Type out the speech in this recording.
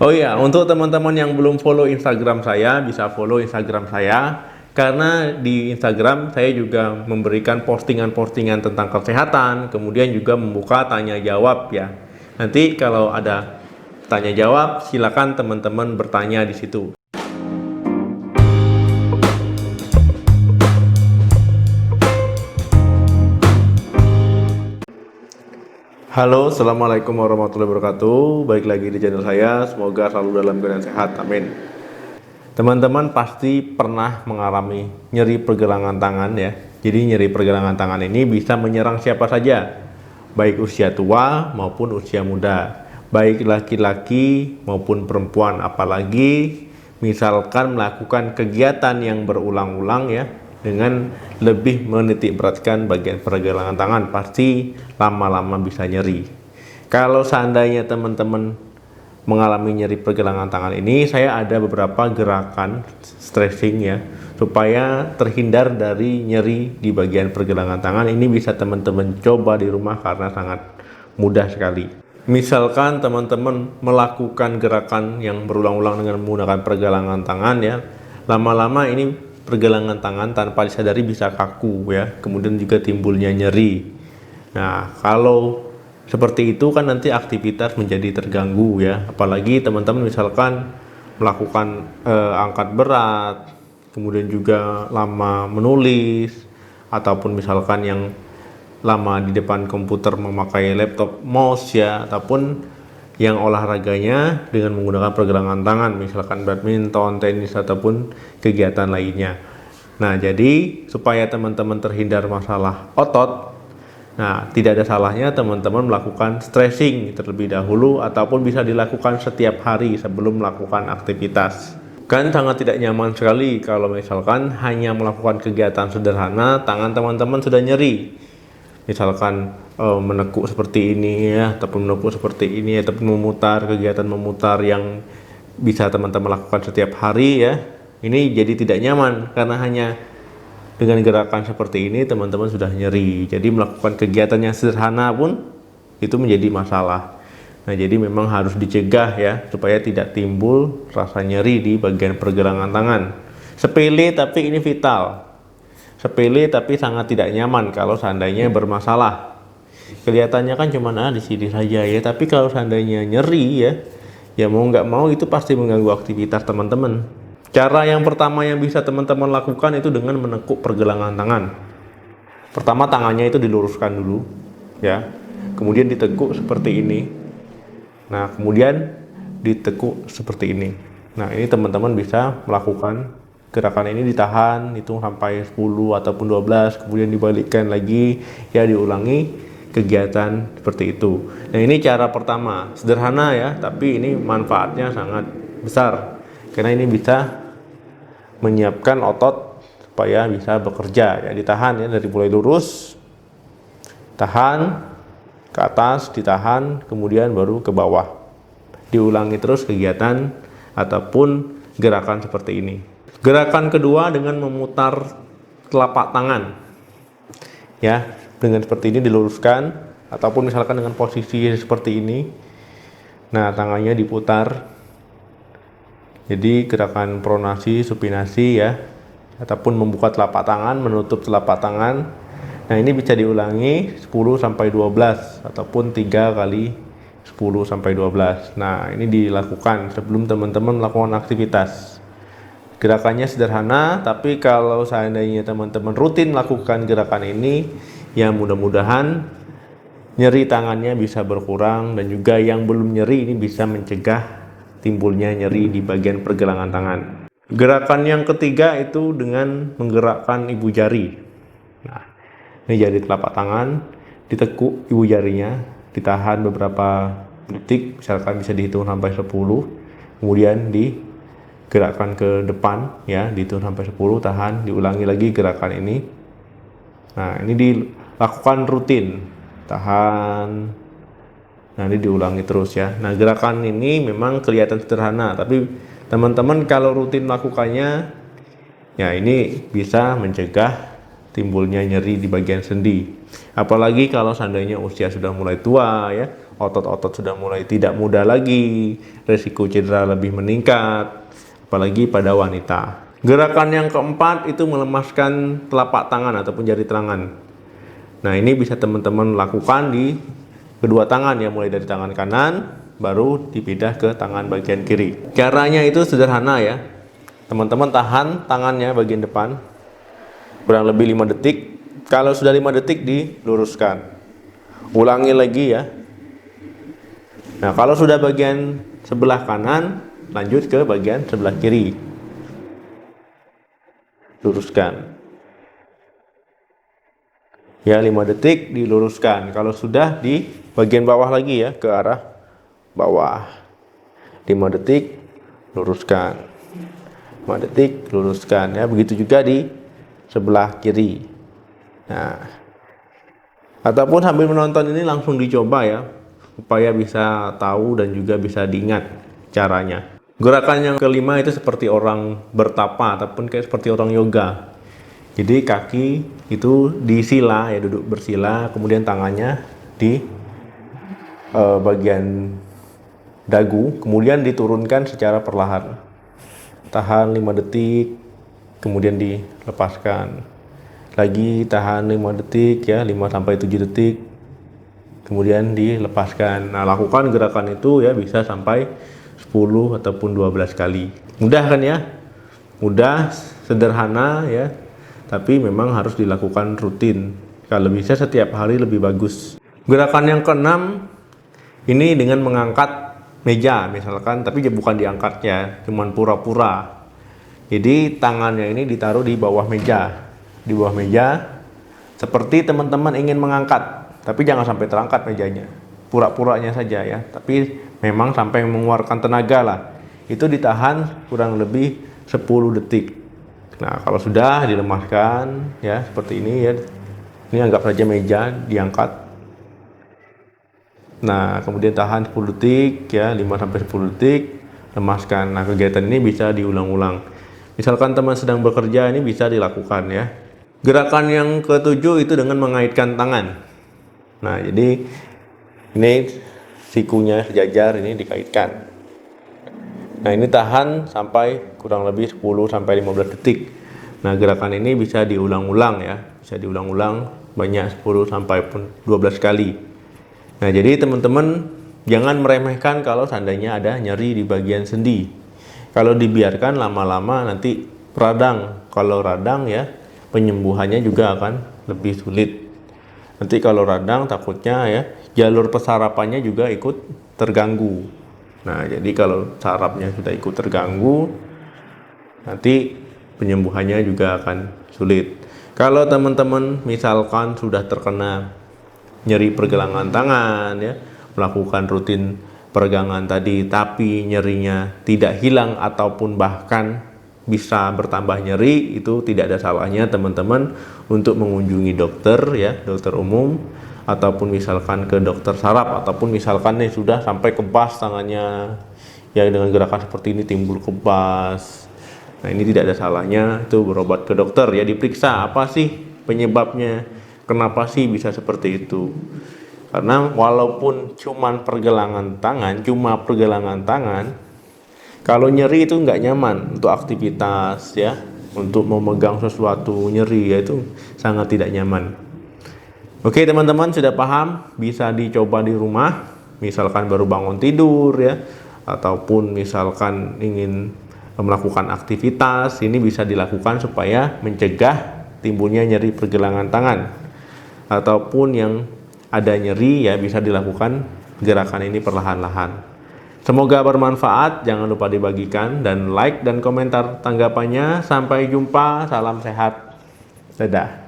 Oh iya, untuk teman-teman yang belum follow Instagram saya, bisa follow Instagram saya. Karena di Instagram saya juga memberikan postingan-postingan tentang kesehatan, kemudian juga membuka tanya jawab ya. Nanti kalau ada tanya jawab, silakan teman-teman bertanya di situ. Halo, assalamualaikum warahmatullahi wabarakatuh. Baik lagi di channel saya. Semoga selalu dalam keadaan sehat. Amin. Teman-teman pasti pernah mengalami nyeri pergelangan tangan ya. Jadi nyeri pergelangan tangan ini bisa menyerang siapa saja, baik usia tua maupun usia muda, baik laki-laki maupun perempuan. Apalagi misalkan melakukan kegiatan yang berulang-ulang ya, dengan lebih menitik beratkan bagian pergelangan tangan, pasti lama-lama bisa nyeri. Kalau seandainya teman-teman mengalami nyeri pergelangan tangan ini, saya ada beberapa gerakan stretching ya, supaya terhindar dari nyeri di bagian pergelangan tangan. Ini bisa teman-teman coba di rumah karena sangat mudah sekali. Misalkan teman-teman melakukan gerakan yang berulang-ulang dengan menggunakan pergelangan tangan ya, lama-lama ini pergelangan tangan tanpa disadari bisa kaku ya, kemudian juga timbulnya nyeri. Nah, kalau seperti itu kan nanti aktivitas menjadi terganggu ya, apalagi teman-teman misalkan melakukan angkat berat, kemudian juga lama menulis, ataupun misalkan yang lama di depan komputer memakai laptop mouse ya, ataupun yang olahraganya dengan menggunakan pergelangan tangan, misalkan badminton, tenis, ataupun kegiatan lainnya. Nah, jadi supaya teman-teman terhindar masalah otot, nah tidak ada salahnya teman-teman melakukan stretching terlebih dahulu, ataupun bisa dilakukan setiap hari sebelum melakukan aktivitas. Kan sangat tidak nyaman sekali kalau misalkan hanya melakukan kegiatan sederhana, tangan teman-teman sudah nyeri. Misalkan menekuk seperti ini ya, ataupun menekuk seperti ini, ataupun memutar, kegiatan memutar yang bisa teman-teman lakukan setiap hari ya, ini jadi tidak nyaman karena hanya dengan gerakan seperti ini teman-teman sudah nyeri. Jadi melakukan kegiatan yang sederhana pun itu menjadi masalah. Nah, jadi memang harus dicegah ya, supaya tidak timbul rasa nyeri di bagian pergelangan tangan. Sepele tapi ini vital. Sepele tapi sangat tidak nyaman kalau seandainya bermasalah. Kelihatannya kan cuma di sini saja ya, tapi kalau seandainya nyeri ya, ya mau nggak mau itu pasti mengganggu aktivitas teman-teman. Cara yang pertama yang bisa teman-teman lakukan itu dengan menekuk pergelangan tangan. Pertama tangannya itu diluruskan dulu ya, kemudian ditekuk seperti ini. Nah, kemudian ditekuk seperti ini. Nah, ini teman-teman bisa melakukan gerakan ini, ditahan, hitung sampai 10 ataupun 12, kemudian dibalikkan lagi, ya diulangi kegiatan seperti itu. Nah, ini cara pertama, sederhana ya, tapi ini manfaatnya sangat besar, karena ini bisa menyiapkan otot supaya bisa bekerja ya. Ditahan ya, dari mulai lurus, tahan, ke atas, ditahan, kemudian baru ke bawah. Diulangi terus kegiatan ataupun gerakan seperti ini. Gerakan kedua dengan memutar telapak tangan ya, dengan seperti ini diluruskan, ataupun misalkan dengan posisi seperti ini. Nah, tangannya diputar. Jadi gerakan pronasi, supinasi ya, ataupun membuka telapak tangan, menutup telapak tangan. Nah, ini bisa diulangi 10 sampai 12 ataupun 3 kali 10 sampai 12. Nah, ini dilakukan sebelum teman-teman melakukan aktivitas. Gerakannya sederhana, tapi kalau seandainya teman-teman rutin melakukan gerakan ini, ya mudah-mudahan nyeri tangannya bisa berkurang, dan juga yang belum nyeri ini bisa mencegah timbulnya nyeri di bagian pergelangan tangan. Gerakan yang ketiga itu dengan menggerakkan ibu jari. Nah, ini jari telapak tangan, ditekuk ibu jarinya, ditahan beberapa detik, misalkan bisa dihitung sampai 10, kemudian digerakkan ke depan ya, dihitung sampai 10, tahan, diulangi lagi gerakan ini. Nah, ini dilakukan rutin, tahan, nah ini diulangi terus ya. Nah, gerakan ini memang kelihatan sederhana, tapi teman-teman kalau rutin melakukannya, ya ini bisa mencegah timbulnya nyeri di bagian sendi. Apalagi kalau seandainya usia sudah mulai tua ya, otot-otot sudah mulai tidak muda lagi, resiko cedera lebih meningkat, apalagi pada wanita. Gerakan yang keempat itu melemaskan telapak tangan ataupun jari tangan. Nah, ini bisa teman-teman lakukan di kedua tangan ya, mulai dari tangan kanan baru dipindah ke tangan bagian kiri. Caranya itu sederhana ya. Teman-teman tahan tangannya bagian depan kurang lebih 5 detik. Kalau sudah 5 detik diluruskan. Ulangi lagi ya. Nah, kalau sudah bagian sebelah kanan, lanjut ke bagian sebelah kiri. Luruskan. Ya, 5 detik diluruskan. Kalau sudah di bagian bawah lagi ya, ke arah bawah. 5 detik luruskan. 5 detik luruskan ya. Begitu juga di sebelah kiri. Nah, ataupun sambil menonton ini langsung dicoba ya, supaya bisa tahu dan juga bisa diingat caranya. Gerakan yang kelima itu seperti orang bertapa ataupun kayak seperti orang yoga. Jadi kaki itu disila ya, duduk bersila, kemudian tangannya di bagian dagu, kemudian diturunkan secara perlahan. Tahan 5 detik, kemudian dilepaskan. Lagi tahan 5 detik ya, 5-7 detik. Kemudian dilepaskan. Nah, lakukan gerakan itu ya bisa sampai 10 ataupun 12 kali. Mudah kan ya? Mudah, sederhana ya. Tapi memang harus dilakukan rutin. Kalau bisa setiap hari lebih bagus. Gerakan yang keenam ini dengan mengangkat meja misalkan, tapi bukan diangkatnya, cuman pura-pura. Jadi tangannya ini ditaruh di bawah meja. Di bawah meja seperti teman-teman ingin mengangkat, tapi jangan sampai terangkat mejanya. Pura-puranya saja ya, tapi memang sampai mengeluarkan tenaga lah. Itu ditahan kurang lebih 10 detik. Nah, kalau sudah dilemaskan ya seperti ini ya. Ini anggap saja meja diangkat. Nah, kemudian tahan 10 detik ya, 5-10 detik, lemaskan. Nah, kegiatan ini bisa diulang-ulang. Misalkan teman sedang bekerja, ini bisa dilakukan ya. Gerakan yang ketujuh itu dengan mengaitkan tangan. Nah, jadi ini sikunya sejajar, ini dikaitkan. Nah, ini tahan sampai kurang lebih 10-15 detik. Nah, gerakan ini bisa diulang-ulang ya. Bisa diulang-ulang banyak 10-12 kali. Nah, jadi teman-teman jangan meremehkan kalau seandainya ada nyeri di bagian sendi. Kalau dibiarkan lama-lama nanti radang. Kalau radang ya, penyembuhannya juga akan lebih sulit. Nanti kalau radang takutnya ya, jalur pesarapannya juga ikut terganggu. Nah, jadi kalau sarafnya sudah ikut terganggu, nanti penyembuhannya juga akan sulit. Kalau teman-teman misalkan sudah terkena nyeri pergelangan tangan ya, melakukan rutin peregangan tadi, tapi nyerinya tidak hilang ataupun bahkan bisa bertambah nyeri, itu tidak ada salahnya teman-teman untuk mengunjungi dokter ya, dokter umum, ataupun misalkan ke dokter saraf, ataupun misalkan nih sudah sampai kebas tangannya ya, dengan gerakan seperti ini timbul kebas. Nah, ini tidak ada salahnya itu berobat ke dokter ya, diperiksa apa sih penyebabnya, kenapa sih bisa seperti itu. Karena walaupun cuma pergelangan tangan, kalau nyeri itu nggak nyaman untuk aktivitas ya, untuk memegang sesuatu nyeri ya, itu sangat tidak nyaman. Oke teman-teman, sudah paham, bisa dicoba di rumah, misalkan baru bangun tidur ya, ataupun misalkan ingin melakukan aktivitas, ini bisa dilakukan supaya mencegah timbulnya nyeri pergelangan tangan. Ataupun yang ada nyeri ya, bisa dilakukan gerakan ini perlahan-lahan. Semoga bermanfaat, jangan lupa dibagikan dan like dan komentar tanggapannya. Sampai jumpa, salam sehat, dadah.